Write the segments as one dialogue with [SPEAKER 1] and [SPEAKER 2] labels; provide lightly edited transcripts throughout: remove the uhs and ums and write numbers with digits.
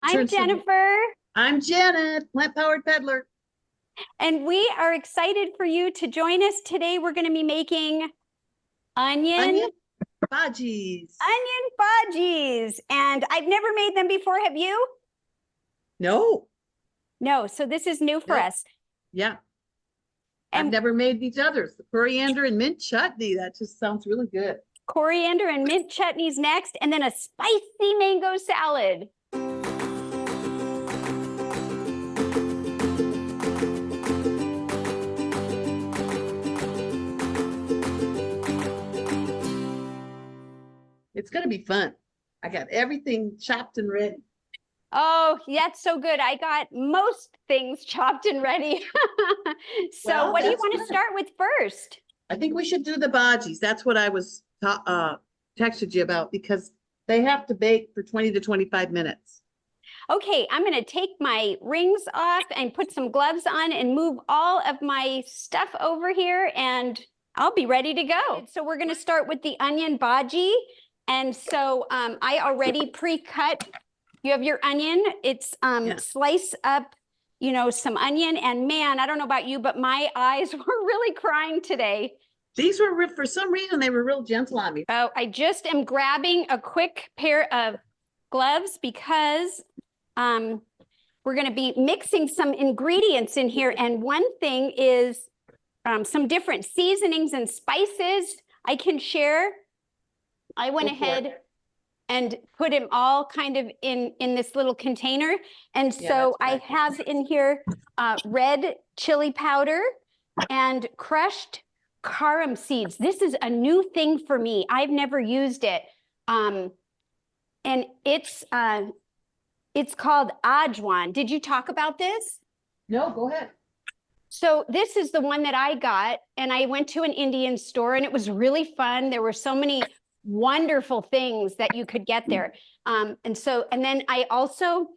[SPEAKER 1] I'm Jennifer.
[SPEAKER 2] I'm Janet, plant-powered peddler.
[SPEAKER 1] And we are excited for you to join us today. We're going to be making onion
[SPEAKER 2] Bhajis.
[SPEAKER 1] Onion Bhajis. And I've never made them before. Have you?
[SPEAKER 2] No.
[SPEAKER 1] No. So this is new for us.
[SPEAKER 2] Yeah.
[SPEAKER 1] And
[SPEAKER 2] I've never made these others. The coriander and mint chutney. That just sounds really good.
[SPEAKER 1] Coriander and mint chutney's next. And then a spicy mango salad.
[SPEAKER 2] It's going to be fun. I got everything chopped and ready.
[SPEAKER 1] Oh, that's so good. I got most things chopped and ready. So
[SPEAKER 2] Well,
[SPEAKER 1] what do you
[SPEAKER 2] that's
[SPEAKER 1] want to
[SPEAKER 2] good.
[SPEAKER 1] start with first?
[SPEAKER 2] I think we should do the bhajis. That's what I was texted you about because they have to bake for 20 to 25 minutes.
[SPEAKER 1] Okay, I'm going to take my rings off and put some gloves on and move all of my stuff over here, and I'll be ready to go. So we're going to start with the onion bhaji. And so I already pre-cut. You have your onion. It's slice up, you know, some onion. And man, I don't know about you, but my eyes were really crying today.
[SPEAKER 2] These were, for some reason, they were real gentle on me.
[SPEAKER 1] Oh, I just am grabbing a quick pair of gloves because we're going to be mixing some ingredients in here. And one thing is some different seasonings and spices I can share. I went ahead and put them all kind of in this little container. And so I have in here red chili powder and crushed carom seeds. This is a new thing for me. I've never used it. And it's called ajwan. Did you talk about this?
[SPEAKER 2] No, go ahead.
[SPEAKER 1] So this is the one that I got, and I went to an Indian store, and it was really fun. There were so many wonderful things that you could get there. And then I also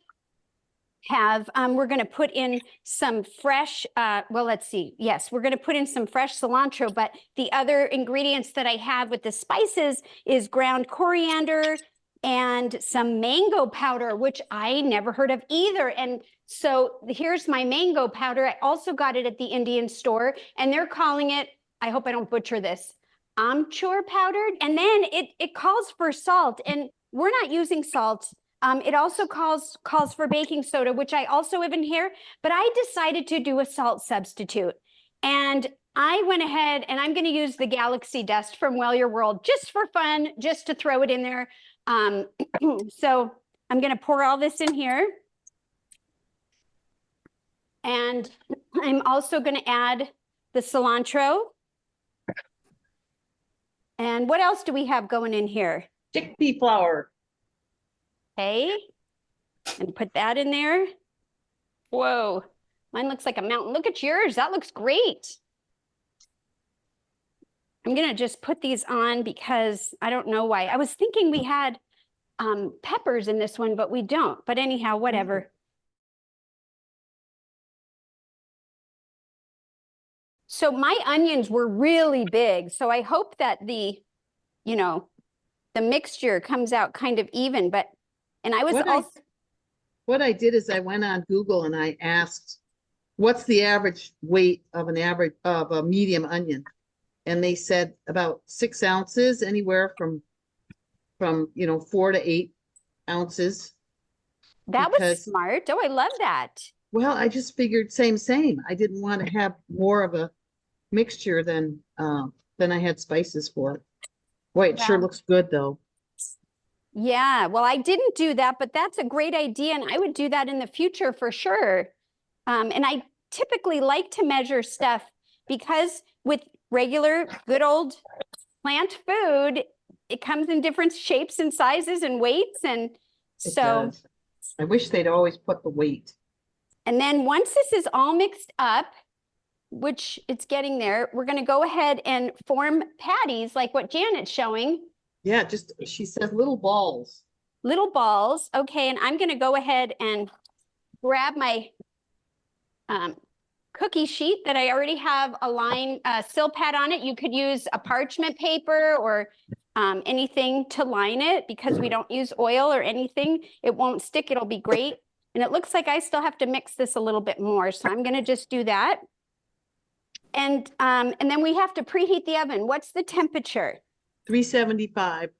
[SPEAKER 1] have, we're going to put in some fresh, well, let's see. Yes, we're going to put in some fresh cilantro, but the other ingredients that I have with the spices is ground coriander and some mango powder, which I never heard of either. And so here's my mango powder. I also got it at the Indian store, and they're calling it, I hope I don't butcher this, amchur powdered. And then it calls for salt, and we're not using salt. It also calls for baking soda, which I also have in here, but I decided to do a salt substitute. And I went ahead and I'm going to use the Galaxy Dust from Well Your World just for fun, just to throw it in there. So I'm going to pour all this in here. And I'm also going to add the cilantro. And what else do we have going in here?
[SPEAKER 2] Chickpea flour.
[SPEAKER 1] Okay, and put that in there. Whoa, mine looks like a mountain. Look at yours, that looks great. I'm gonna just put these on because I don't know why. I was thinking we had peppers in this one, but we don't. But anyhow, whatever. So my onions were really big. So I hope that the mixture comes out kind of even, but, and I was
[SPEAKER 2] what I did is I went on Google and I asked, what's the average weight of a medium onion? And they said about 6 ounces, anywhere from 4 to 8 ounces.
[SPEAKER 1] That was smart. Oh, I love that.
[SPEAKER 2] Well, I just figured same. I didn't want to have more of a mixture than I had spices for. Boy, it sure looks good though.
[SPEAKER 1] Yeah, well, I didn't do that, but that's a great idea, and I would do that in the future for sure. And I typically like to measure stuff because with regular good old plant food, it comes in different shapes and sizes and weights, and so
[SPEAKER 2] I wish they'd always put the weight.
[SPEAKER 1] And then once this is all mixed up, which it's getting there, we're going to go ahead and form patties like what Janet's showing.
[SPEAKER 2] Yeah, she says little balls.
[SPEAKER 1] Little balls. Okay, and I'm going to go ahead and grab my cookie sheet that I already have a line sil pad on it. You could use a parchment paper or anything to line it because we don't use oil or anything. It won't stick. It'll be great. And it looks like I still have to mix this a little bit more. So I'm going to just do that. And then we have to preheat the oven. What's the temperature?
[SPEAKER 2] 375.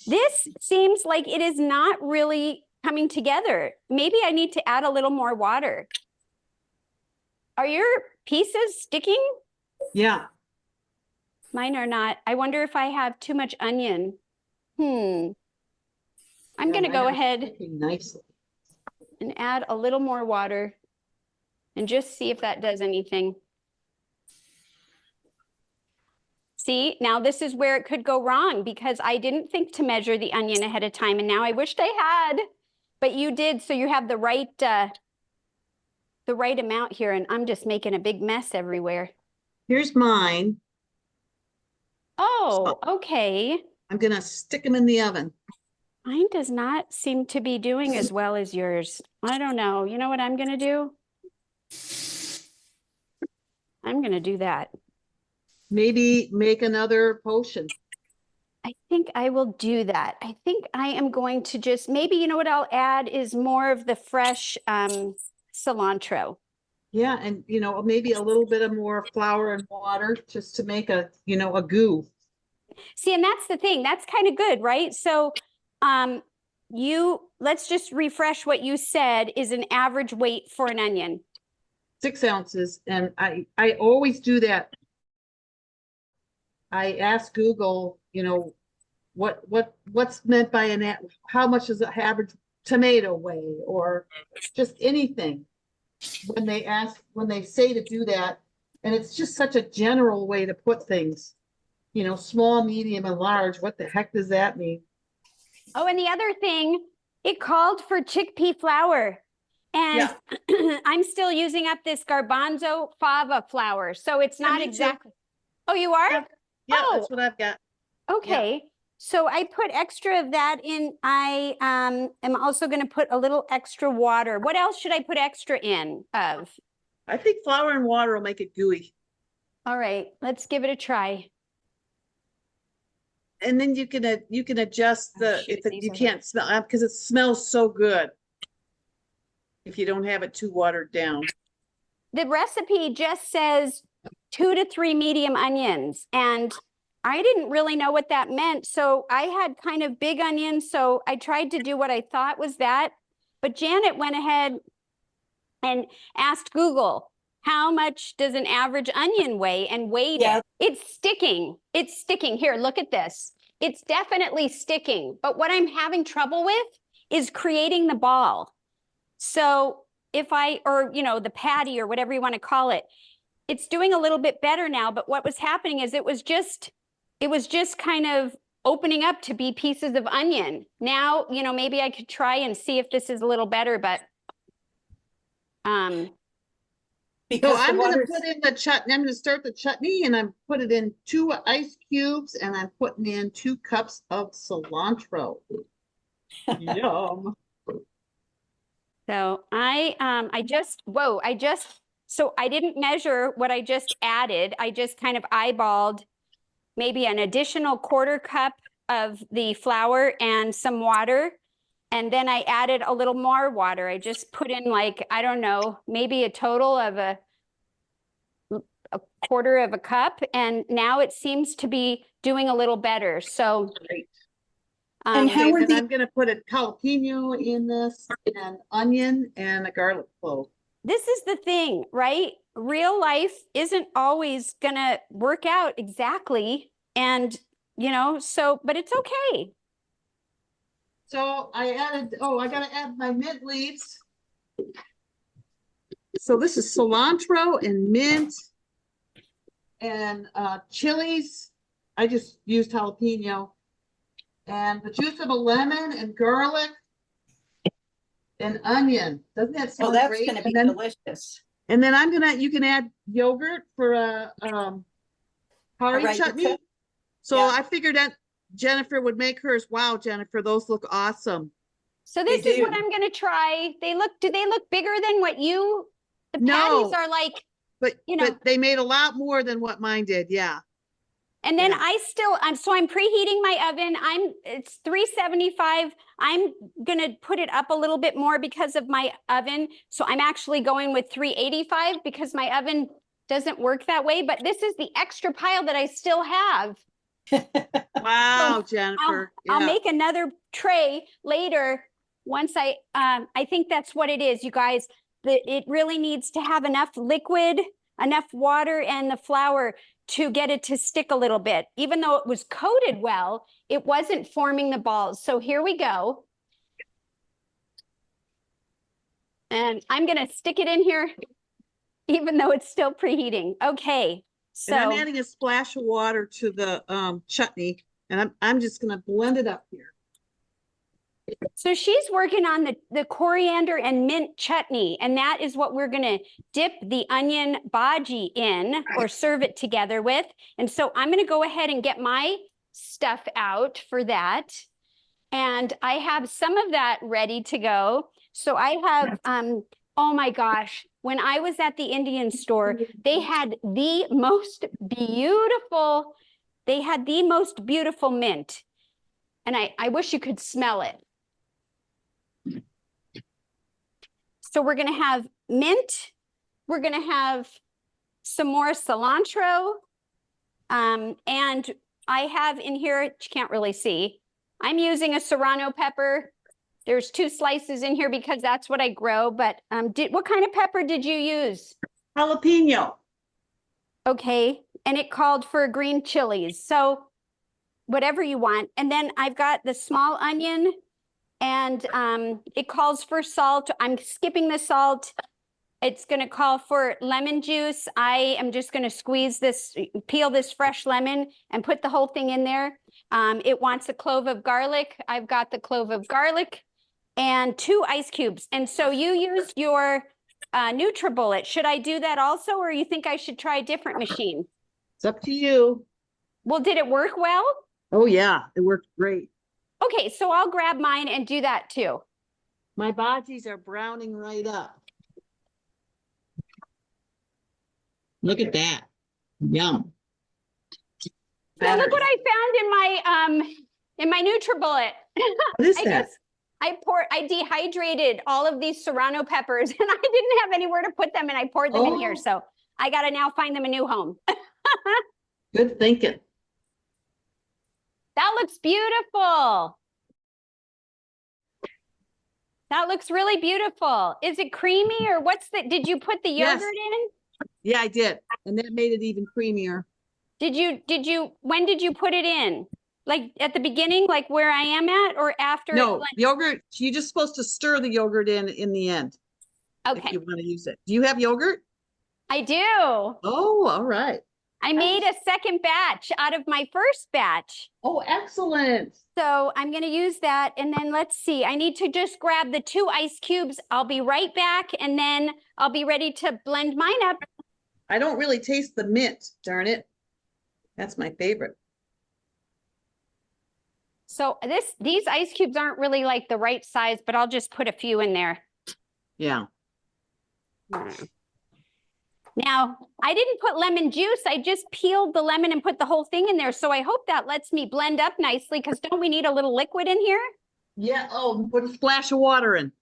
[SPEAKER 1] This seems like it is not really coming together. Maybe I need to add a little more water. Are your pieces sticking?
[SPEAKER 2] Yeah.
[SPEAKER 1] Mine are not. I wonder if I have too much onion. I'm going to go ahead
[SPEAKER 2] Nicely.
[SPEAKER 1] and add a little more water and just see if that does anything. See, now this is where it could go wrong because I didn't think to measure the onion ahead of time, and now I wished I had, but you did, so you have the right amount here, and I'm just making a big mess everywhere.
[SPEAKER 2] Here's mine.
[SPEAKER 1] Oh, okay.
[SPEAKER 2] I'm gonna stick them in the oven.
[SPEAKER 1] Mine does not seem to be doing as well as yours. I don't know. You know what I'm gonna do? I'm gonna do that.
[SPEAKER 2] Maybe make another potion.
[SPEAKER 1] I think I will do that. I think I am going to just, maybe, you know what I'll add is more of the fresh cilantro.
[SPEAKER 2] Yeah, and maybe a little bit of more flour and water just to make a goo.
[SPEAKER 1] See, and that's the thing. That's kind of good, right? So let's just refresh what you said is an average weight for an onion.
[SPEAKER 2] 6 ounces. And I always do that. I ask Google, what's meant by how much does an average tomato weigh, or just anything when they say to do that. And it's just such a general way to put things, small, medium, and large. What the heck does that mean?
[SPEAKER 1] Oh, and the other thing, it called for chickpea flour. And yeah. I'm still using up this garbanzo fava flour. So it's not exactly. Oh, you are?
[SPEAKER 2] Yeah, that's what I've got.
[SPEAKER 1] Okay. Yeah. So I put extra of that in. I am also going to put a little extra water. What else should I put extra in of?
[SPEAKER 2] I think flour and water will make it gooey.
[SPEAKER 1] All right, let's give it a try.
[SPEAKER 2] And then you can adjust you can't smell because it smells so good if you don't have it too watered down.
[SPEAKER 1] The recipe just says 2 to 3 medium onions, and I didn't really know what that meant. So I had kind of big onions, so I tried to do what I thought was that. But Janet went ahead and asked Google, how much does an average onion weigh, and weighed it. It's sticking. It's sticking. Here, look at this. It's definitely sticking. But what I'm having trouble with is creating the ball. So if the patty or whatever you want to call it, it's doing a little bit better now. But what was happening is it was just kind of opening up to be pieces of onion. Now, maybe I could try and see if this is a little better, but
[SPEAKER 2] so I'm going to put in the chutney. I'm going to start the chutney, and I'm put it in 2 ice cubes, and I'm putting in 2 cups of cilantro. Yum.
[SPEAKER 1] So so I didn't measure what I just added. I just kind of eyeballed maybe an additional 1/4 cup of the flour and some water. And then I added a little more water. I just put in I don't know, maybe a total of a 1/4 cup. And now it seems to be doing a little better. So,
[SPEAKER 2] great. And I'm going to put a jalapeno in this, and onion, and a garlic clove.
[SPEAKER 1] This is the thing, right? Real life isn't always going to work out exactly. And, but it's okay.
[SPEAKER 2] So I got to add my mint leaves. So this is cilantro and mint and chilies. I just used jalapeno, and the juice of a lemon and garlic and onion. Doesn't that sound great?
[SPEAKER 3] That's going to be delicious.
[SPEAKER 2] And then you can add yogurt for a curry chutney. So I figured that Jennifer would make hers. Wow, Jennifer, those look awesome.
[SPEAKER 1] So this is what I'm going to try. Do they look bigger than what the patties are like?
[SPEAKER 2] But they made a lot more than what mine did. Yeah.
[SPEAKER 1] And then
[SPEAKER 2] Yeah.
[SPEAKER 1] I'm preheating my oven. It's 375. I'm gonna put it up a little bit more because of my oven. So I'm actually going with 385 because my oven doesn't work that way, but this is the extra pile that I still have.
[SPEAKER 2] Wow, Jennifer.
[SPEAKER 1] I'll
[SPEAKER 2] Yeah.
[SPEAKER 1] make another tray later once I think that's what it is, you guys. It really needs to have enough liquid, enough water and the flour to get it to stick a little bit. Even though it was coated well, it wasn't forming the balls. So here we go. And I'm gonna stick it in here, even though it's still preheating. Okay,
[SPEAKER 2] And I'm
[SPEAKER 1] so
[SPEAKER 2] adding a splash of water to the chutney, and I'm just gonna blend it up here.
[SPEAKER 1] she's working on the coriander and mint chutney, and that is what we're gonna dip the onion bhaji in or serve it together with. And so I'm gonna go ahead and get my stuff out for that. And I have some of that ready to go. So I have, oh my gosh, when I was at the Indian store, they had the most beautiful mint. And I wish you could smell it. So we're gonna have mint. We're gonna have some more cilantro. And I have in here, you can't really see, I'm using a serrano pepper. There's 2 slices in here because that's what I grow, but what kind of pepper did you use?
[SPEAKER 2] Jalapeno.
[SPEAKER 1] Okay, and it called for green chilies. So whatever you want. And then I've got the small onion and it calls for salt. I'm skipping the salt. It's gonna call for lemon juice. I am just gonna peel this fresh lemon and put the whole thing in there. It wants a clove of garlic. I've got the clove of garlic and 2 ice cubes. And so you used your NutriBullet. Should I do that also, or you think I should try a different machine?
[SPEAKER 2] It's up to you.
[SPEAKER 1] Well, did it work well?
[SPEAKER 2] Oh yeah, it worked great.
[SPEAKER 1] Okay, so I'll grab mine and do that too.
[SPEAKER 2] My bhajis are browning right up. Look at that. Yum.
[SPEAKER 1] So look what I found in my NutriBullet.
[SPEAKER 2] What is
[SPEAKER 1] I
[SPEAKER 2] that?
[SPEAKER 1] I dehydrated all of these serrano peppers and I didn't have anywhere to put them and I poured them in here.
[SPEAKER 2] Oh.
[SPEAKER 1] So I got to now find them a new home.
[SPEAKER 2] Good thinking.
[SPEAKER 1] That looks beautiful. That looks really beautiful. Is it creamy or did you put the
[SPEAKER 2] Yes.
[SPEAKER 1] yogurt in?
[SPEAKER 2] Yeah, I did. And that made it even creamier.
[SPEAKER 1] When did you put it in? Like at the beginning, like where I am at, or after?
[SPEAKER 2] No, yogurt, you're just supposed to stir the yogurt in the end. If
[SPEAKER 1] Okay,
[SPEAKER 2] you want to use it. Do you have yogurt?
[SPEAKER 1] I do.
[SPEAKER 2] Oh, all right.
[SPEAKER 1] I made a second batch out of my first batch.
[SPEAKER 2] Oh, excellent.
[SPEAKER 1] So I'm going to use that. And then let's see, I need to just grab the 2 ice cubes. I'll be right back. And then I'll be ready to blend mine up.
[SPEAKER 2] I don't really taste the mint, darn it. That's my favorite.
[SPEAKER 1] So these ice cubes aren't really like the right size, but I'll just put a few in there.
[SPEAKER 2] Yeah.
[SPEAKER 1] Now, I didn't put lemon juice. I just peeled the lemon and put the whole thing in there. So I hope that lets me blend up nicely because don't we need a little liquid in here?
[SPEAKER 2] Yeah. Oh, put a splash of water in.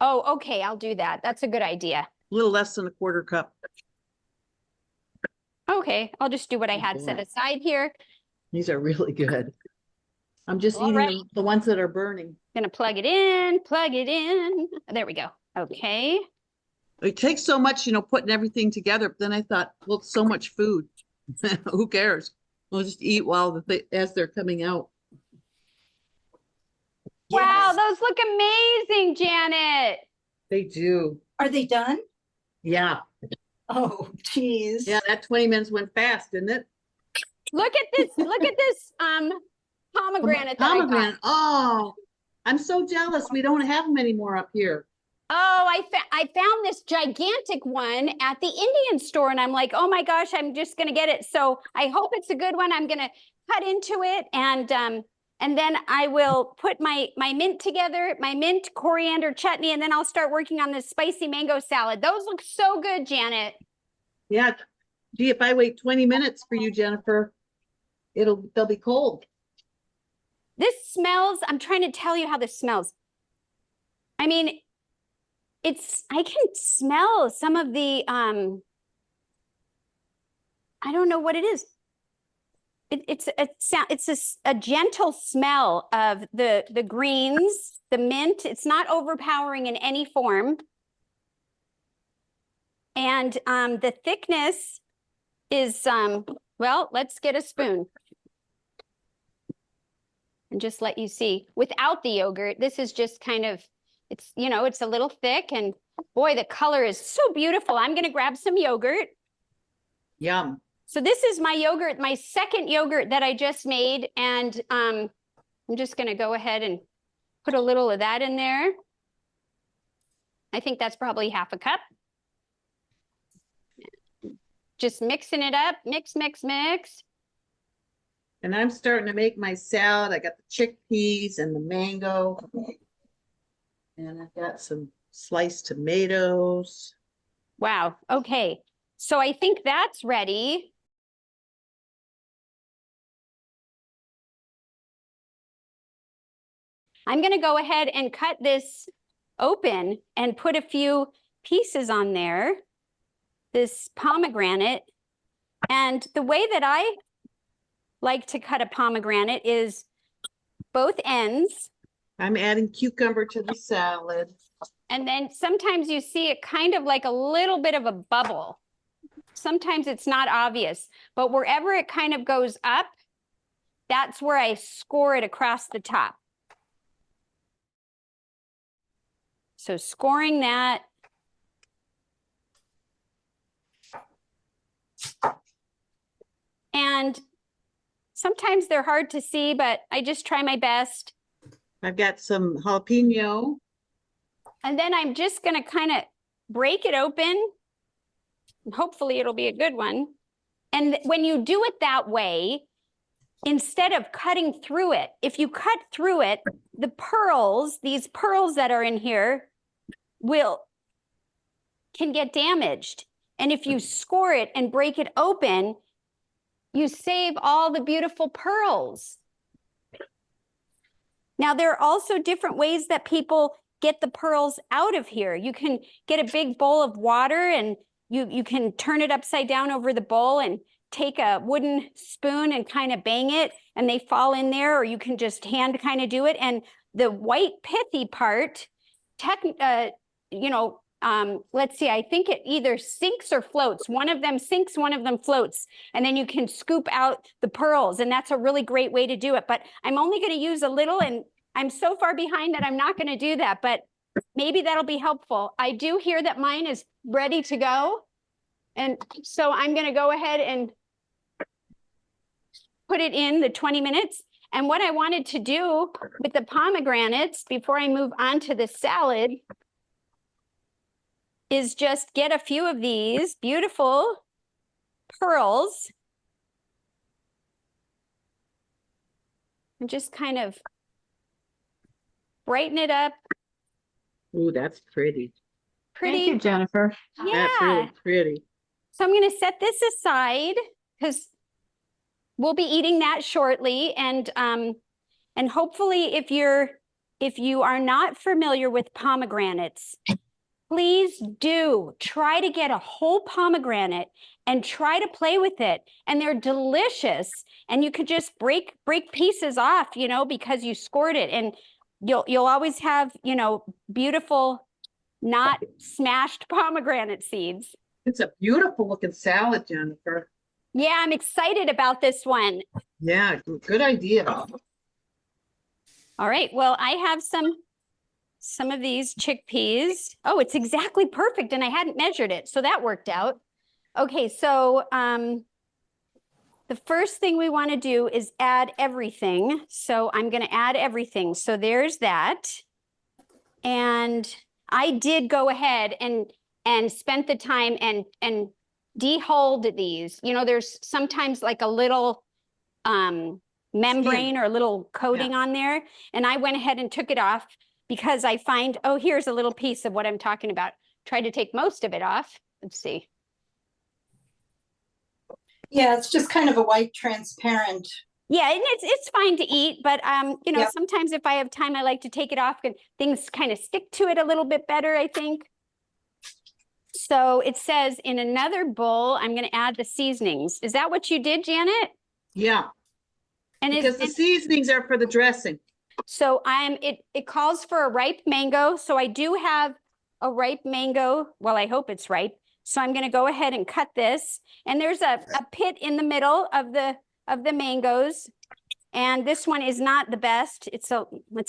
[SPEAKER 1] Oh, okay. I'll do that. That's a good idea.
[SPEAKER 2] A little less than a 1/4 cup.
[SPEAKER 1] Okay. I'll just do what I had set aside here.
[SPEAKER 2] These are really good. I'm just
[SPEAKER 1] All
[SPEAKER 2] eating
[SPEAKER 1] right.
[SPEAKER 2] the ones that are burning.
[SPEAKER 1] Gonna plug it in, plug it in. There we go. Okay.
[SPEAKER 2] It takes so much, putting everything together. But then I thought, well, it's so much food. Who cares? We'll just eat as they're coming out.
[SPEAKER 1] Wow, those look amazing, Janet.
[SPEAKER 2] They do.
[SPEAKER 3] Are they done?
[SPEAKER 2] Yeah.
[SPEAKER 3] Oh, geez.
[SPEAKER 2] Yeah, that 20 minutes went fast, didn't it?
[SPEAKER 1] Look at this pomegranate that I got.
[SPEAKER 2] Pomegranate. Oh, I'm so jealous. We don't have them anymore up here.
[SPEAKER 1] Oh, I found this gigantic one at the Indian store and I'm like, oh my gosh, I'm just gonna get it. So I hope it's a good one. I'm gonna cut into it and then I will put my mint together, my mint coriander chutney, and then I'll start working on this spicy mango salad. Those look so good, Janet.
[SPEAKER 2] Yeah. Gee, if I wait 20 minutes for you, Jennifer, they'll be cold.
[SPEAKER 1] This smells, I'm trying to tell you how this smells. I mean, I can smell some of the, I don't know what it is. It's a gentle smell of the greens, the mint. It's not overpowering in any form. And the thickness is, well, let's get a spoon. And just let you see. Without the yogurt, this is just kind of, it's, you know, it's a little thick. And boy, the color is so beautiful. I'm going to grab some yogurt.
[SPEAKER 2] Yum.
[SPEAKER 1] So this is my yogurt, my second yogurt that I just made. And I'm just going to go ahead and put a little of that in there. I think that's probably half a cup. Just mixing it up, mix, mix, mix.
[SPEAKER 2] And I'm starting to make my salad. I got the chickpeas and the mango. And I've got some sliced tomatoes.
[SPEAKER 1] Wow. Okay. So I think that's ready. I'm going to go ahead and cut this open and put a few pieces on there. This pomegranate. And the way that I like to cut a pomegranate is both ends.
[SPEAKER 2] I'm adding cucumber to the salad.
[SPEAKER 1] And then sometimes you see it kind of like a little bit of a bubble. Sometimes it's not obvious, but wherever it kind of goes up, that's where I score it across the top. So scoring that. And sometimes they're hard to see, but I just try my best.
[SPEAKER 2] I've got some jalapeno.
[SPEAKER 1] And then I'm just going to kind of break it open. Hopefully it'll be a good one. And when you do it that way, instead of cutting through it, if you cut through it, the pearls, these pearls that are in here can get damaged. And if you score it and break it open, you save all the beautiful pearls. Now, there are also different ways that people get the pearls out of here. You can get a big bowl of water and you can turn it upside down over the bowl and take a wooden spoon and kind of bang it and they fall in there, or you can just hand kind of do it. And the white pithy part, let's see, I think it either sinks or floats. One of them sinks, one of them floats, and then you can scoop out the pearls, and that's a really great way to do it. But I'm only going to use a little, and I'm so far behind that I'm not going to do that, but maybe that'll be helpful. I do hear that mine is ready to go, and so I'm going to go ahead and put it in the 20 minutes. And what I wanted to do with the pomegranates before I move on to the salad is just get a few of these beautiful pearls and just kind of brighten it up.
[SPEAKER 2] Ooh, that's pretty.
[SPEAKER 1] Pretty.
[SPEAKER 4] Thank you, Jennifer.
[SPEAKER 1] Yeah.
[SPEAKER 2] That's really pretty.
[SPEAKER 1] So I'm going to set this aside because we'll be eating that shortly. And hopefully if you are not familiar with pomegranates, please do try to get a whole pomegranate and try to play with it. And they're delicious. And you could just break pieces off, because you scored it. And you'll always have, beautiful, not smashed pomegranate seeds.
[SPEAKER 2] It's a beautiful looking salad, Jennifer.
[SPEAKER 1] Yeah, I'm excited about this one.
[SPEAKER 2] Yeah, good idea.
[SPEAKER 1] All right, well, I have some of these chickpeas. Oh, it's exactly perfect, and I hadn't measured it, so that worked out. Okay, so the first thing we want to do is add everything. So I'm going to add everything. So there's that. And I did go ahead and spent the time and dehulled these. There's sometimes like a little membrane or a little coating on there. And I went ahead and took it off because I find, oh, here's a little piece of what I'm talking about. Tried to take most of it off. Let's see.
[SPEAKER 3] Yeah, it's just kind of a white transparent
[SPEAKER 1] Yeah, and it's fine to eat, but you know,
[SPEAKER 3] Yep.
[SPEAKER 1] sometimes if I have time, I like to take it off and things kind of stick to it a little bit better, I think. So it says in another bowl, I'm going to add the seasonings. Is that what you did, Janet?
[SPEAKER 2] Yeah,
[SPEAKER 1] And
[SPEAKER 2] because the seasonings are for the dressing.
[SPEAKER 1] so it calls for a ripe mango. So I do have a ripe mango. Well, I hope it's ripe. So I'm going to go ahead and cut this. And there's a pit in the middle of the mangoes. And this one is not the best. It's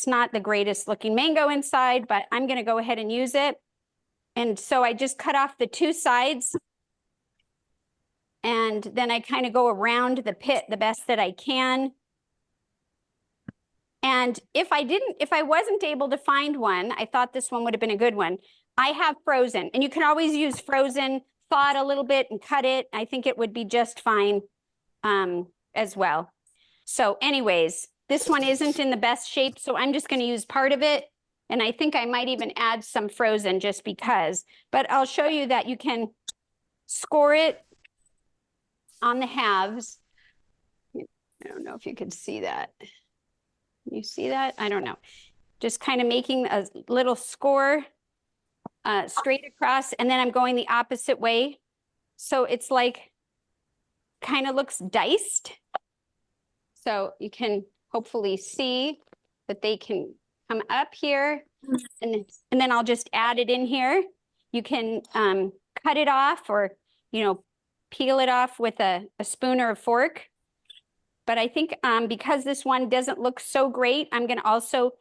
[SPEAKER 1] not the greatest looking mango inside, but I'm going to go ahead and use it. And so I just cut off the two sides. And then I kind of go around the pit the best that I can. And if I wasn't able to find one, I thought this one would have been a good one. I have frozen, and you can always use frozen, thaw it a little bit and cut it. I think it would be just fine as well. So anyways, this one isn't in the best shape, so I'm just going to use part of it. And I think I might even add some frozen just because. But I'll show you that you can score it on the halves. I don't know if you could see that. You see that? I don't know. Just kind of making a little score straight across, and then I'm going the opposite way. So it's like, kind of looks diced. So you can hopefully see that they can come up here, and then I'll just add it in here. You can cut it off or, you know, peel it off with a spoon or a fork. But I think because this one doesn't look so great, I'm going to also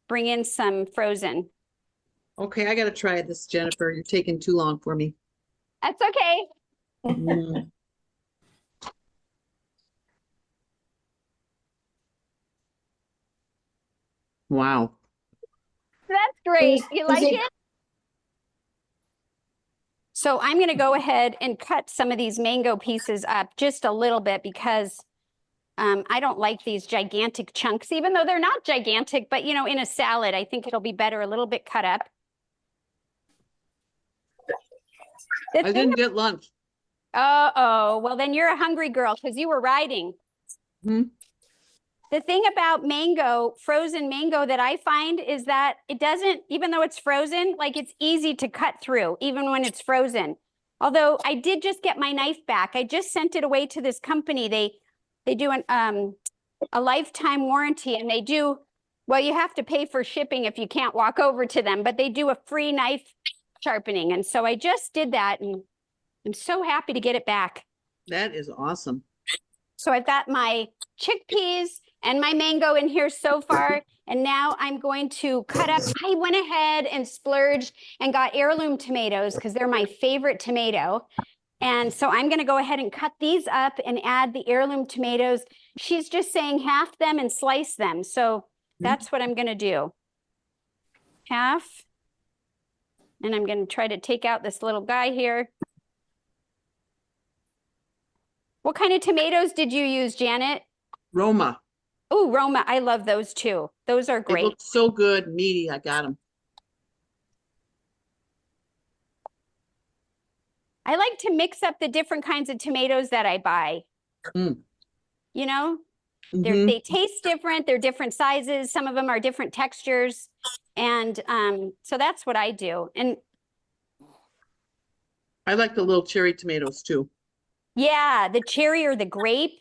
[SPEAKER 1] bring in some frozen.
[SPEAKER 2] Okay, I got to try this, Jennifer. You're taking too long for me.
[SPEAKER 1] That's okay.
[SPEAKER 2] Mm. Wow.
[SPEAKER 1] That's great. You
[SPEAKER 3] Is
[SPEAKER 1] like
[SPEAKER 3] it-
[SPEAKER 1] it? So I'm going to go ahead and cut some of these mango pieces up just a little bit because I don't like these gigantic chunks, even though they're not gigantic, but you know, in a salad, I think it'll be better a little bit cut up.
[SPEAKER 2] I didn't get lunch.
[SPEAKER 1] Uh-oh, well then you're a hungry girl because you were riding.
[SPEAKER 2] Hmm.
[SPEAKER 1] The thing about mango, frozen mango that I find is that it doesn't, even though it's frozen, like it's easy to cut through, even when it's frozen. Although I did just get my knife back. I just sent it away to this company. They do a lifetime warranty, and they do, well, you have to pay for shipping if you can't walk over to them, but they do a free knife sharpening. And so I just did that, and I'm so happy to get it back.
[SPEAKER 2] That is awesome.
[SPEAKER 1] So I've got my chickpeas and my mango in here so far. And now I'm going to cut up. I went ahead and splurged and got heirloom tomatoes because they're my favorite tomato. And so I'm going to go ahead and cut these up and add the heirloom tomatoes. She's just saying half them and slice them. So that's what I'm going to do. Half. And I'm going to try to take out this little guy here. What kind of tomatoes did you use, Janet?
[SPEAKER 2] Roma.
[SPEAKER 1] Oh, Roma. I love those too. Those are
[SPEAKER 2] They
[SPEAKER 1] great.
[SPEAKER 2] look so good, meaty. I got them.
[SPEAKER 1] I like to mix up the different kinds of tomatoes that I buy.
[SPEAKER 2] Mm.
[SPEAKER 1] You know,
[SPEAKER 2] Mhm.
[SPEAKER 1] they taste different. They're different sizes. Some of them are different textures. And so that's what I do. And
[SPEAKER 2] I like the little cherry tomatoes too.
[SPEAKER 1] yeah, the cherry or the grape.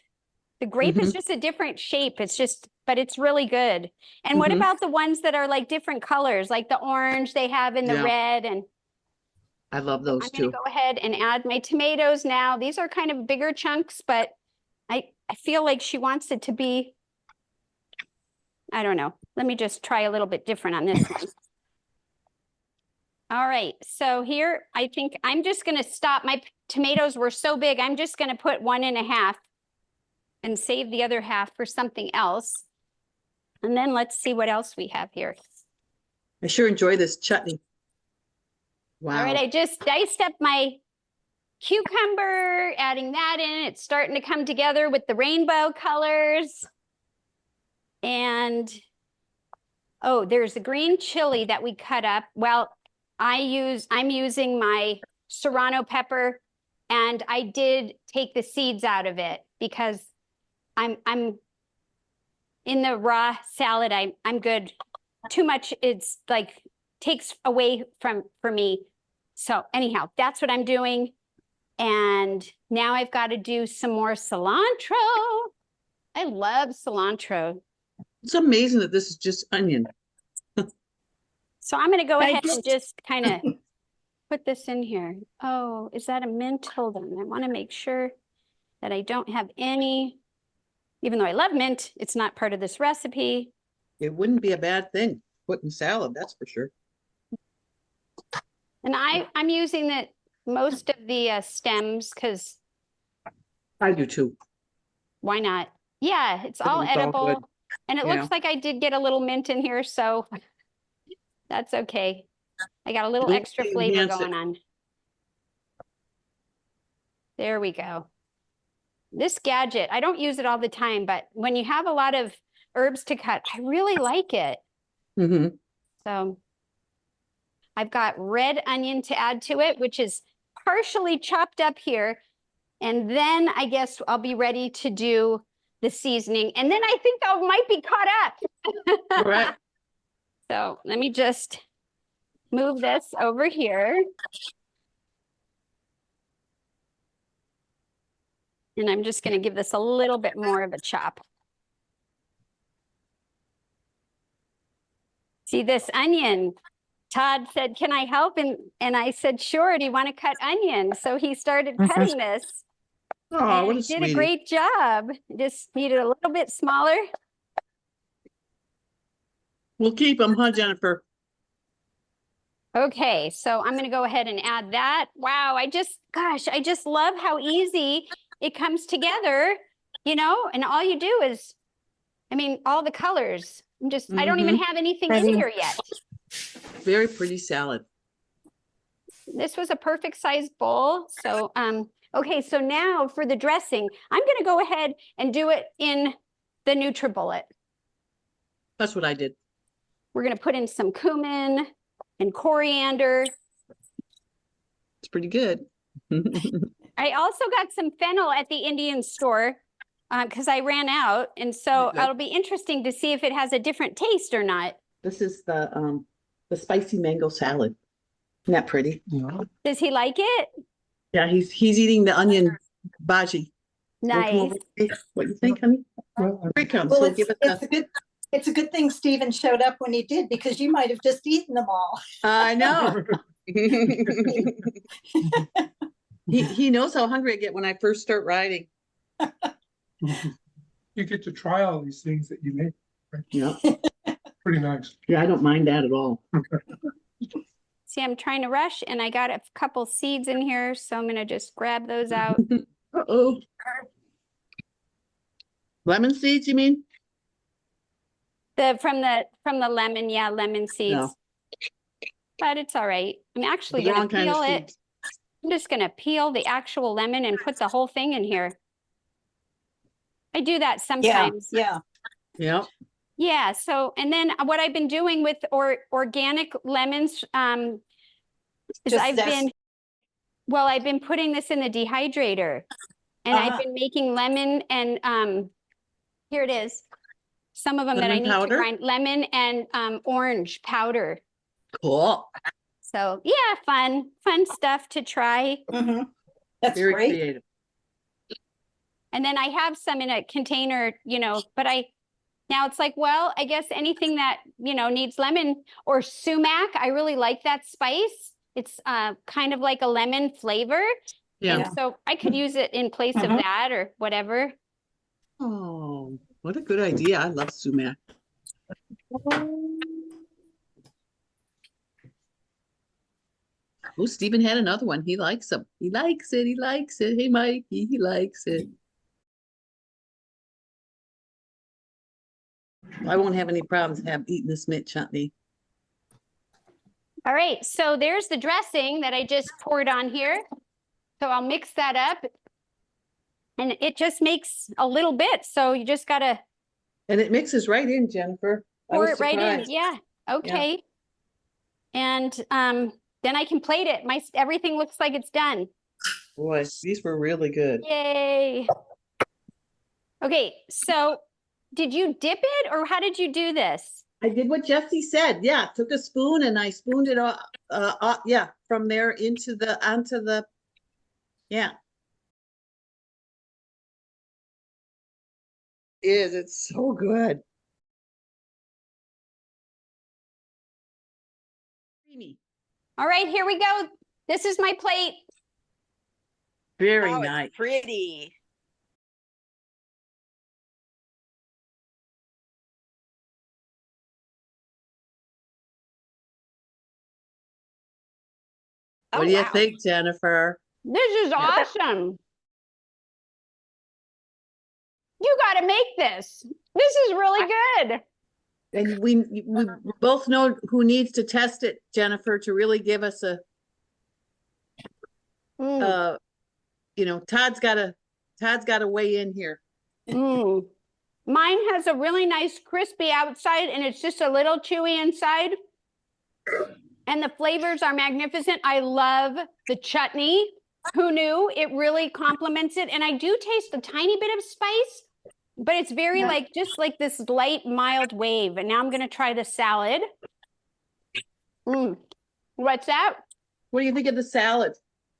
[SPEAKER 1] The grape is just a different shape. It's just, but it's really good. And what
[SPEAKER 2] Mhm.
[SPEAKER 1] about the ones that are like different colors, like the orange they have in the
[SPEAKER 2] Yeah.
[SPEAKER 1] red? And
[SPEAKER 2] I love those
[SPEAKER 1] I'm going
[SPEAKER 2] too.
[SPEAKER 1] to go ahead and add my tomatoes now. These are kind of bigger chunks, but I feel like she wants it to be, I don't know. Let me just try a little bit different on this one. All right, so here, I think I'm just going to stop. My tomatoes were so big, I'm just going to put 1.5 and save the other half for something else. And then let's see what else we have here.
[SPEAKER 2] I sure enjoy this chutney. Wow.
[SPEAKER 1] All right, I just diced up my cucumber, adding that in. It's starting to come together with the rainbow colors. And, oh, there's a green chili that we cut up. Well, I'm using my serrano pepper, and I did take the seeds out of it because I'm in the raw salad, I'm good. Too much, it's like takes away for me. So anyhow, that's what I'm doing. And now I've got to do some more cilantro. I love cilantro.
[SPEAKER 2] It's amazing that this is just onion.
[SPEAKER 1] So I'm going to go
[SPEAKER 3] I
[SPEAKER 1] ahead and
[SPEAKER 3] just-
[SPEAKER 1] just kind of put this in here. Oh, is that a mint? Hold on. I want to make sure that I don't have any, even though I love mint, it's not part of this recipe.
[SPEAKER 2] It wouldn't be a bad thing, put in salad, that's for sure.
[SPEAKER 1] And I'm using most of the stems because
[SPEAKER 2] I do too.
[SPEAKER 1] why not? Yeah, it's
[SPEAKER 2] I think
[SPEAKER 1] all
[SPEAKER 2] it's all
[SPEAKER 1] edible.
[SPEAKER 2] good.
[SPEAKER 1] And it
[SPEAKER 2] Yeah.
[SPEAKER 1] looks like I did get a little mint in here, so that's okay. I got a little
[SPEAKER 2] It'll
[SPEAKER 1] extra flavor
[SPEAKER 2] enhance it.
[SPEAKER 1] going on. There we go. This gadget, I don't use it all the time, but when you have a lot of herbs to cut, I really like it.
[SPEAKER 2] Mm-hmm.
[SPEAKER 1] So I've got red onion to add to it, which is partially chopped up here. And then I guess I'll be ready to do the seasoning. And then I think I might be caught up.
[SPEAKER 2] Correct.
[SPEAKER 1] So let me just move this over here. And I'm just going to give this a little bit more of a chop. See this onion? Todd said, "Can I help?" And I said, "Sure. Do you want to cut onion?" So he started cutting this.
[SPEAKER 2] Oh,
[SPEAKER 1] And
[SPEAKER 2] what
[SPEAKER 1] he
[SPEAKER 2] a
[SPEAKER 1] did
[SPEAKER 2] sweetie.
[SPEAKER 1] a great job. Just needed a little bit smaller.
[SPEAKER 2] We'll keep them, huh, Jennifer?
[SPEAKER 1] Okay, so I'm going to go ahead and add that. Wow, I just love how easy it comes together, and all you do is, I mean, all the colors. I don't even have anything in here yet.
[SPEAKER 2] Very pretty salad.
[SPEAKER 1] This was a perfect size bowl. So, okay, so now for the dressing, I'm going to go ahead and do it in the NutriBullet.
[SPEAKER 2] That's what I did.
[SPEAKER 1] We're going to put in some cumin and coriander.
[SPEAKER 2] It's pretty good.
[SPEAKER 1] I also got some fennel at the Indian store because I ran out. And so
[SPEAKER 2] Good.
[SPEAKER 1] it'll be interesting to see if it has a different taste or not.
[SPEAKER 2] This is the spicy mango salad. Isn't that pretty?
[SPEAKER 1] Does he like it?
[SPEAKER 2] Yeah, he's eating the onion bhaji. Wanna come
[SPEAKER 1] Nice.
[SPEAKER 2] over and see what you think, honey? Here he comes.
[SPEAKER 3] Well,
[SPEAKER 2] He'll give us
[SPEAKER 3] it's a good thing Stephen showed up when he did, because you might have just eaten them all.
[SPEAKER 2] I know. He knows how hungry I get when I first start riding.
[SPEAKER 4] You get to try all these things that you make.
[SPEAKER 2] Yeah.
[SPEAKER 4] Pretty nice.
[SPEAKER 2] Yeah, I don't mind that at all.
[SPEAKER 1] See, I'm trying to rush and I got a couple seeds in here. So I'm going to just grab those out.
[SPEAKER 2] Uh-oh. Lemon seeds, you mean?
[SPEAKER 1] From the lemon, yeah, lemon seeds.
[SPEAKER 2] No.
[SPEAKER 1] But it's all right. I'm actually
[SPEAKER 2] The
[SPEAKER 1] going
[SPEAKER 2] wrong
[SPEAKER 1] to
[SPEAKER 2] kind of
[SPEAKER 1] peel it.
[SPEAKER 2] seeds.
[SPEAKER 1] I'm just going to peel the actual lemon and put the whole thing in here. I do that
[SPEAKER 3] Yeah,
[SPEAKER 1] sometimes.
[SPEAKER 3] yeah.
[SPEAKER 2] Yeah.
[SPEAKER 1] Yeah. So, and then what I've been doing with organic lemons, is
[SPEAKER 3] Just
[SPEAKER 1] I've been putting this in the dehydrator, and I've been making lemon and here it is. Some of them that I
[SPEAKER 2] Lemon
[SPEAKER 1] need to
[SPEAKER 2] powder?
[SPEAKER 1] grind, lemon and orange powder.
[SPEAKER 2] Cool.
[SPEAKER 1] So yeah, fun stuff to try.
[SPEAKER 3] Mhm. That's
[SPEAKER 2] Very
[SPEAKER 3] great.
[SPEAKER 2] creative.
[SPEAKER 1] And then I have some in a container, but now it's like, well, I guess anything that, needs lemon or sumac. I really like that spice. It's kind of like a lemon flavor.
[SPEAKER 2] Yeah.
[SPEAKER 1] And so I could use it in place of
[SPEAKER 3] Mhm.
[SPEAKER 1] that or whatever.
[SPEAKER 2] Oh, what a good idea. I love sumac. Oh, Stephen had another one. He likes them. He likes it. He likes it. Hey, Mike, he likes it. I won't have any problems eating this mint chutney.
[SPEAKER 1] All right, so there's the dressing that I just poured on here. So I'll mix that up. And it just makes a little bit. So you just got to
[SPEAKER 2] And it mixes right in, Jennifer. I
[SPEAKER 1] pour
[SPEAKER 2] was
[SPEAKER 1] it right in.
[SPEAKER 2] surprised.
[SPEAKER 1] Yeah, okay. And then I can plate it. Everything looks like it's done.
[SPEAKER 2] Boy, these were really good.
[SPEAKER 1] Yay. Okay, so did you dip it or how did you do this?
[SPEAKER 2] I did what Jesse said. Yeah, took a spoon and I spooned it yeah, from there into onto the, yeah. It's so good. Creamy.
[SPEAKER 1] All right, here we go. This is my plate.
[SPEAKER 2] Very
[SPEAKER 5] Oh, it's
[SPEAKER 2] nice.
[SPEAKER 5] pretty.
[SPEAKER 2] What
[SPEAKER 1] Oh,
[SPEAKER 2] do you
[SPEAKER 1] wow.
[SPEAKER 2] think, Jennifer?
[SPEAKER 1] This is awesome. You got to make this. This is really good.
[SPEAKER 2] And we both know who needs to test it, Jennifer, to really give us a,
[SPEAKER 1] Mm,
[SPEAKER 2] you know, Todd's gotta weigh in here.
[SPEAKER 1] mm. Mine has a really nice crispy outside and it's just a little chewy inside. And the flavors are magnificent. I love the chutney. Who knew? It really complements it. And I do taste a tiny bit of spice, but it's very like, just like this light, mild wave. And now I'm going to try the salad. What's that?
[SPEAKER 2] What do you think of the salad?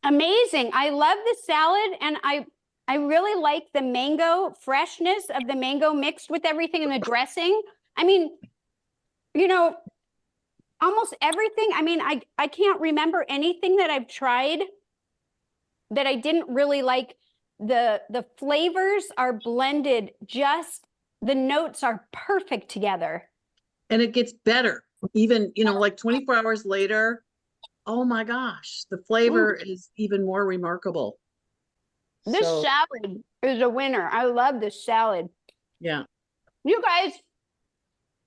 [SPEAKER 1] Amazing. I love the salad and I really like the mango freshness of the mango mixed with everything in the dressing. I mean, you know, almost everything. I mean, I can't remember anything that I've tried that I didn't really like. The flavors are blended, just the notes are perfect together.
[SPEAKER 2] And it gets better. Even, you know, like 24 hours later, oh my gosh, the flavor is even more remarkable.
[SPEAKER 1] This
[SPEAKER 2] So,
[SPEAKER 1] salad is a winner. I love this salad.
[SPEAKER 2] yeah.
[SPEAKER 1] You guys,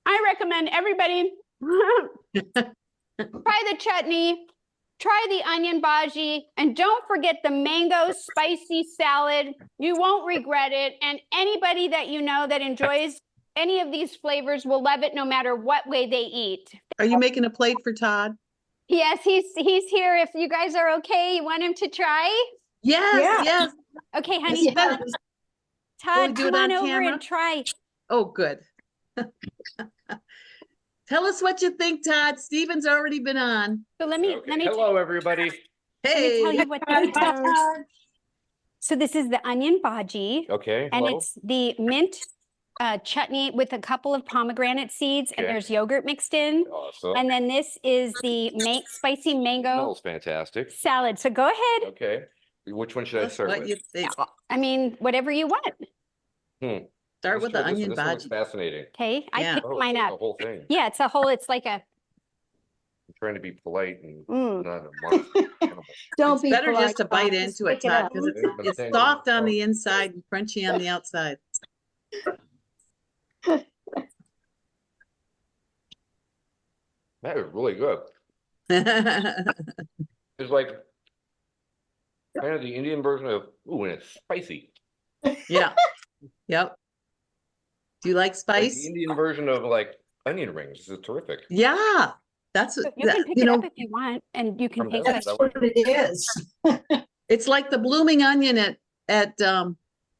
[SPEAKER 1] I recommend everybody try the chutney, try the onion bhaji, and don't forget the mango spicy salad. You won't regret it. And anybody that you know that enjoys any of these flavors will love it no matter what way they eat.
[SPEAKER 2] Are you making a plate for Todd?
[SPEAKER 1] Yes, he's here. If you guys are okay, you want him to try?
[SPEAKER 2] Yes,
[SPEAKER 3] Yeah.
[SPEAKER 2] yes.
[SPEAKER 1] Okay, honey.
[SPEAKER 3] Yeah.
[SPEAKER 1] Todd,
[SPEAKER 2] do
[SPEAKER 1] come
[SPEAKER 2] it
[SPEAKER 1] on
[SPEAKER 2] on
[SPEAKER 1] over
[SPEAKER 2] camera?
[SPEAKER 1] and try.
[SPEAKER 2] Oh, good. Tell us what you think, Todd. Steven's already been on.
[SPEAKER 1] So let me
[SPEAKER 6] Okay, hello, everybody.
[SPEAKER 1] let me tell
[SPEAKER 2] Hey.
[SPEAKER 1] you what this is. So this is the onion bhaji,
[SPEAKER 6] Okay,
[SPEAKER 1] and
[SPEAKER 6] hello.
[SPEAKER 1] it's the mint chutney with a couple of pomegranate seeds, and
[SPEAKER 6] Okay.
[SPEAKER 1] there's yogurt mixed in.
[SPEAKER 6] Awesome.
[SPEAKER 1] And then this is the spicy mango
[SPEAKER 6] Smells fantastic.
[SPEAKER 1] salad. So go ahead.
[SPEAKER 6] Okay, which one should I
[SPEAKER 2] Tell us
[SPEAKER 6] start
[SPEAKER 2] what
[SPEAKER 6] with?
[SPEAKER 2] you think.
[SPEAKER 1] I mean, whatever you want.
[SPEAKER 2] Start
[SPEAKER 6] Let's
[SPEAKER 2] with the
[SPEAKER 6] try this one.
[SPEAKER 2] onion
[SPEAKER 6] This one looks
[SPEAKER 2] bhaji.
[SPEAKER 6] fascinating.
[SPEAKER 1] Okay, I
[SPEAKER 2] Yeah.
[SPEAKER 1] picked
[SPEAKER 6] Oh,
[SPEAKER 1] mine
[SPEAKER 6] the
[SPEAKER 1] up.
[SPEAKER 6] whole thing.
[SPEAKER 1] Yeah, it's like a,
[SPEAKER 6] I'm trying to be polite and
[SPEAKER 1] mm.
[SPEAKER 6] not a monster animal.
[SPEAKER 3] Don't
[SPEAKER 2] It's
[SPEAKER 3] be
[SPEAKER 2] better
[SPEAKER 3] polite,
[SPEAKER 2] just to bite
[SPEAKER 3] Bob. Just
[SPEAKER 2] into it,
[SPEAKER 3] pick it
[SPEAKER 2] Todd,
[SPEAKER 3] up.
[SPEAKER 2] because
[SPEAKER 6] Yeah, but
[SPEAKER 2] it's
[SPEAKER 6] thank
[SPEAKER 2] soft
[SPEAKER 6] you.
[SPEAKER 2] on the inside and crunchy on the outside.
[SPEAKER 6] That is really good.
[SPEAKER 2] Yeah.
[SPEAKER 6] It's like kind of the Indian version of, ooh, and it's spicy.
[SPEAKER 2] Yep. Do you like
[SPEAKER 6] Like the
[SPEAKER 2] spice?
[SPEAKER 6] Indian version of like onion rings. This is terrific.
[SPEAKER 2] Yeah. That's what,
[SPEAKER 1] You can pick
[SPEAKER 2] you
[SPEAKER 1] it
[SPEAKER 2] know,
[SPEAKER 1] up if you want, and you can
[SPEAKER 6] I'm
[SPEAKER 1] taste
[SPEAKER 6] down.
[SPEAKER 1] it.
[SPEAKER 3] That's what it is.
[SPEAKER 2] it's like the blooming onion at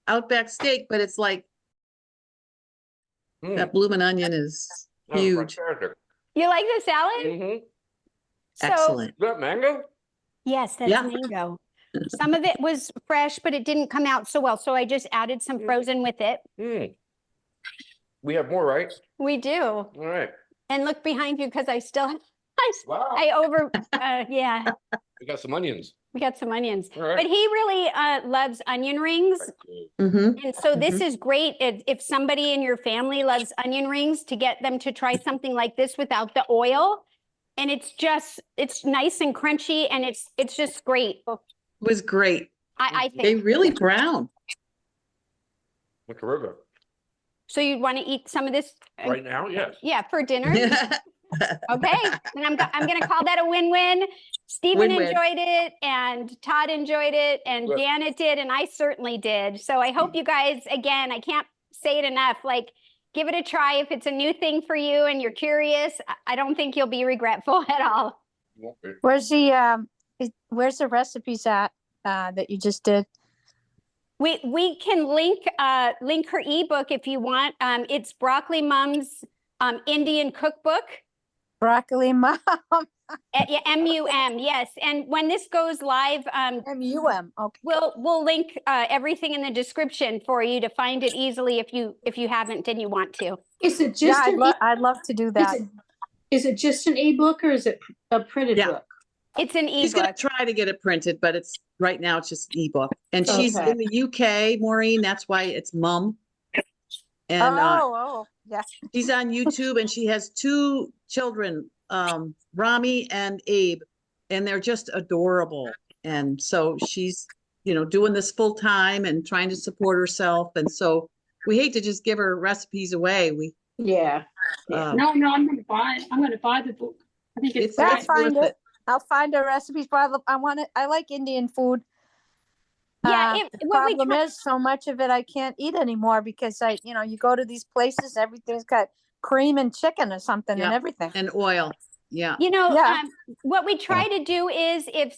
[SPEAKER 2] Outback Steak, but it's like
[SPEAKER 6] Mm,
[SPEAKER 2] that blooming onion is
[SPEAKER 6] that was
[SPEAKER 2] huge.
[SPEAKER 6] fantastic.
[SPEAKER 1] You like the salad?
[SPEAKER 6] Mhm.
[SPEAKER 1] So,
[SPEAKER 2] Excellent.
[SPEAKER 6] Is that mango?
[SPEAKER 1] yes, that's
[SPEAKER 2] Yeah.
[SPEAKER 1] mango. Some of it was fresh, but it didn't come out so well. So I just added some frozen with it.
[SPEAKER 6] Mm. We have more, right?
[SPEAKER 1] We do.
[SPEAKER 6] All right.
[SPEAKER 1] And look behind you because I still,
[SPEAKER 6] Wow.
[SPEAKER 1] yeah,
[SPEAKER 6] We got some onions.
[SPEAKER 1] we got some onions.
[SPEAKER 6] All right.
[SPEAKER 1] But he really loves onion rings.
[SPEAKER 2] Mm-hmm.
[SPEAKER 1] And so this is great if somebody in your family loves onion rings, to get them to try something like this without the oil. And it's nice and crunchy, and it's just great.
[SPEAKER 2] Was great.
[SPEAKER 1] I
[SPEAKER 2] They
[SPEAKER 1] think.
[SPEAKER 2] really brown.
[SPEAKER 6] Look terrific.
[SPEAKER 1] So you'd want to eat some of this?
[SPEAKER 6] Right now, yes.
[SPEAKER 1] Yeah, for dinner. Okay, and I'm going to call that a win-win. Stephen
[SPEAKER 2] Win-win.
[SPEAKER 1] enjoyed it, and Todd enjoyed it, and
[SPEAKER 6] Good.
[SPEAKER 1] Janet did, and I certainly did. So I hope you guys, again, I can't say it enough, like, give it a try if it's a new thing for you and you're curious. I don't think you'll be regretful at all.
[SPEAKER 6] Won't be.
[SPEAKER 7] Where's the where's the recipes at that you just did?
[SPEAKER 1] We can link her ebook if you want. It's Broccoli Mom's Indian Cookbook.
[SPEAKER 5] Broccoli Mom.
[SPEAKER 1] Yeah, MUM, yes. And when this goes live,
[SPEAKER 5] MUM. Okay.
[SPEAKER 1] we'll link everything in the description for you to find it easily if you haven't and you want to.
[SPEAKER 7] Is it
[SPEAKER 5] Yeah,
[SPEAKER 7] just
[SPEAKER 5] I'd love to do
[SPEAKER 7] is
[SPEAKER 5] that.
[SPEAKER 7] it just an ebook or is it a printed
[SPEAKER 2] Yeah.
[SPEAKER 7] book?
[SPEAKER 1] It's an
[SPEAKER 2] She's gonna
[SPEAKER 1] ebook.
[SPEAKER 2] try to get it printed, but it's, right now it's just ebook. And she's
[SPEAKER 7] Okay.
[SPEAKER 2] in the UK, Maureen, that's why it's Mum. And
[SPEAKER 5] Oh, yeah.
[SPEAKER 2] she's on YouTube and she has 2 children, Rami and Abe, and they're just adorable. And so she's, doing this full time and trying to support herself. And so we hate to just give her recipes away.
[SPEAKER 7] Yeah. No, I'm gonna buy the book. I think it's
[SPEAKER 2] It's-
[SPEAKER 7] great.
[SPEAKER 5] I'll find
[SPEAKER 2] worth
[SPEAKER 5] it. I'll find the recipes. But I like Indian food.
[SPEAKER 1] Yeah,
[SPEAKER 5] The
[SPEAKER 1] what we
[SPEAKER 5] problem
[SPEAKER 1] try-
[SPEAKER 5] is so much of it I can't eat anymore because you go to these places, everything's got cream and chicken or something
[SPEAKER 2] Yeah.
[SPEAKER 5] and everything.
[SPEAKER 2] And oil, yeah.
[SPEAKER 5] Yeah.
[SPEAKER 1] What we try to do is if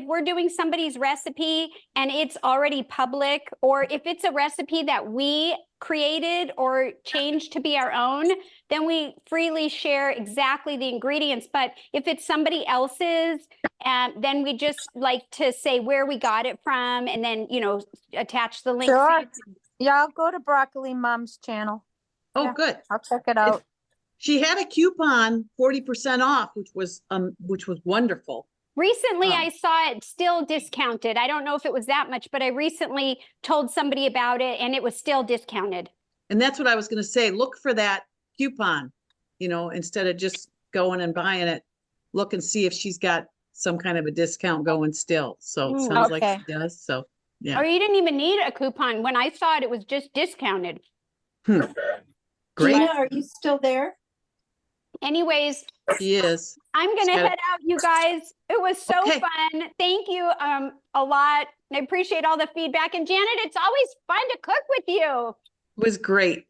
[SPEAKER 1] we're doing somebody's recipe and it's already public, or if it's a recipe that we created or changed to be our own, then we freely share exactly the ingredients. But if it's somebody else's, then we just like to say where we got it from and then, attach the link.
[SPEAKER 5] Sure. Yeah, I'll go to Broccoli Mom's channel.
[SPEAKER 2] Oh,
[SPEAKER 5] Yeah.
[SPEAKER 2] good.
[SPEAKER 5] I'll check it out.
[SPEAKER 2] She had a coupon, 40% off, which was wonderful.
[SPEAKER 1] Recently,
[SPEAKER 2] Oh.
[SPEAKER 1] I saw it still discounted. I don't know if it was that much, but I recently told somebody about it and it was still discounted.
[SPEAKER 2] And that's what I was gonna say. Look for that coupon, instead of just going and buying it. Look and see if she's got some kind of a discount going still. So it sounds like
[SPEAKER 5] Okay.
[SPEAKER 2] she does. So, yeah.
[SPEAKER 1] Or you didn't even need a coupon. When I saw it, it was just discounted.
[SPEAKER 2] Great.
[SPEAKER 3] Gina, are you still there?
[SPEAKER 1] Anyways,
[SPEAKER 2] She is.
[SPEAKER 1] I'm gonna
[SPEAKER 2] Got it.
[SPEAKER 1] head out, you guys. It was so
[SPEAKER 2] Okay.
[SPEAKER 1] fun. Thank you a lot. I appreciate all the feedback. And Janet, it's always fun to cook with you.
[SPEAKER 2] Was great.